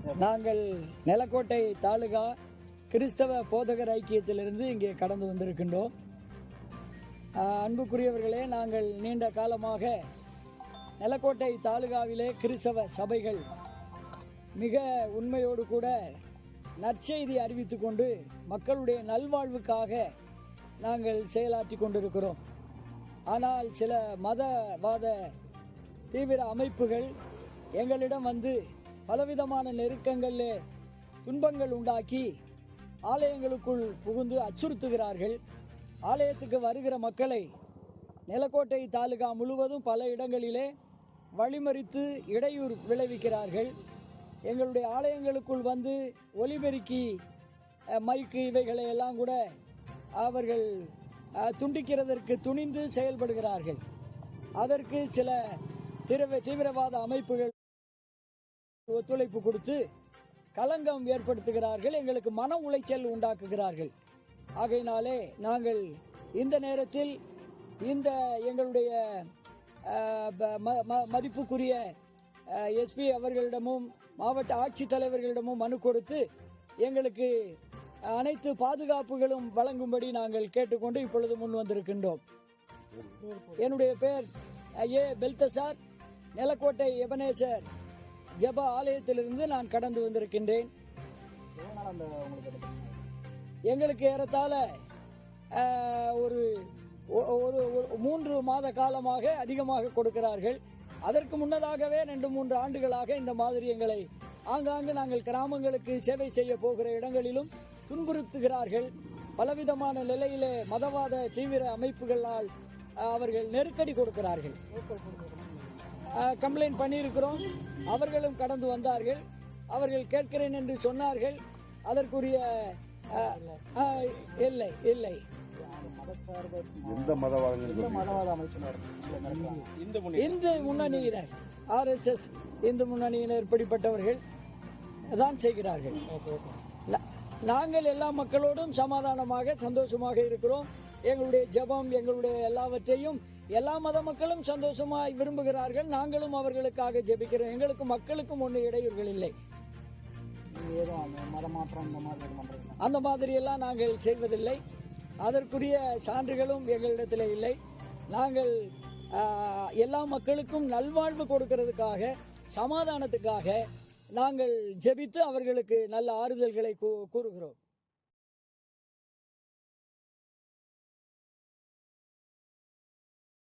நாங்கள் நிலக்கோட்டை தாலுகா கிறிஸ்தவ போதகர் ஐக்கியத்திலிருந்து இங்கே கடந்து வந்திருக்கின்றோம். அன்புக்குரியவர்களே, நாங்கள் நீண்ட காலமாக நிலக்கோட்டை தாலுகாவிலே கிறிஸ்தவ சபைகள் மிக உண்மையோடு கூட நற்செய்தி அறிவித்து கொண்டு மக்களுடைய நல்வாழ்வுக்காக நாங்கள் செயலாற்றி கொண்டிருக்கிறோம். ஆனால் சில மதவாத தீவிர அமைப்புகள் எங்களிடம் வந்து பலவிதமான நெருக்கங்களில் துன்பங்கள் உண்டாக்கி ஆலயங்களுக்குள் புகுந்து அச்சுறுத்துகிறார்கள். ஆலயத்துக்கு வருகிற மக்களை நிலக்கோட்டை தாலுகா முழுவதும் பல இடங்களிலே வழிமறித்து இடையூறு விளைவிக்கிறார்கள். எங்களுடைய ஆலயங்களுக்குள் வந்து ஒலிபெருக்கி மைக்கு இவைகளை எல்லாம் கூட அவர்கள் துண்டிக்கிறதற்கு துணிந்து செயல்படுகிறார்கள். அதற்கு சில தீவிரவாத அமைப்புகள் ஒத்துழைப்பு கொடுத்து களங்கம் ஏற்படுத்துகிறார்கள், எங்களுக்கு மன உளைச்சல் உண்டாக்குகிறார்கள். ஆகையினாலே நாங்கள் இந்த நேரத்தில் இந்த எங்களுடைய மதிப்புக்குரிய எஸ்பி அவர்களிடமும் மாவட்ட ஆட்சித்தலைவர்களிடமும் மனு கொடுத்து எங்களுக்கு அனைத்து பாதுகாப்புகளும் வழங்கும்படி நாங்கள் கேட்டுக்கொண்டு இப்பொழுது முன் வந்திருக்கின்றோம். என்னுடைய பெயர் ஏ பெல்தசார். நிலக்கோட்டை எபனேசர் ஜெப ஆலயத்திலிருந்து நான் கடந்து வந்திருக்கின்றேன். எங்களுக்கு ஏறத்தாழ ஒரு 3 மாத காலமாக அதிகமாக கொடுக்கிறார்கள். அதற்கு முன்னதாகவே 2-3 ஆண்டுகளாக இந்த மாதிரி எங்களை ஆங்காங்கு நாங்கள் கிராமங்களுக்கு சேவை செய்ய போகிற இடங்களிலும் துன்புறுத்துகிறார்கள். பலவிதமான நிலையிலே மதவாத தீவிர அமைப்புகளால் அவர்கள் நெருக்கடி கொடுக்கிறார்கள். கம்ப்ளைண்ட் பண்ணியிருக்கிறோம். அவர்களும் கடந்து வந்தார்கள். அவர்கள் கேட்கிறேன் என்று சொன்னார்கள். அதற்குரிய இல்லை இந்து முன்னணியினர், RSS இந்து முன்னணியினர் இப்படிப்பட்டவர்கள் தான் செய்கிறார்கள். நாங்கள் எல்லா மக்களோடும் சமாதானமாக சந்தோஷமாக இருக்கிறோம். எங்களுடைய ஜெபம், எங்களுடைய எல்லாவற்றையும் எல்லா மத மக்களும் சந்தோஷமாய் விரும்புகிறார்கள். நாங்களும் அவர்களுக்காக ஜெபிக்கிறோம். எங்களுக்கு மக்களுக்கும் ஒன்றும் இடையூறுகள் இல்லை. அந்த மாதிரி எல்லாம் நாங்கள் செய்வதில்லை. அதற்குரிய சான்றுகளும் எங்களிடத்தில் இல்லை. நாங்கள் எல்லா மக்களுக்கும் நல்வாழ்வு கொடுக்கிறதுக்காக, சமாதானத்துக்காக நாங்கள் ஜெபித்து அவர்களுக்கு நல்ல ஆறுதல்களை கூறுகிறோம்.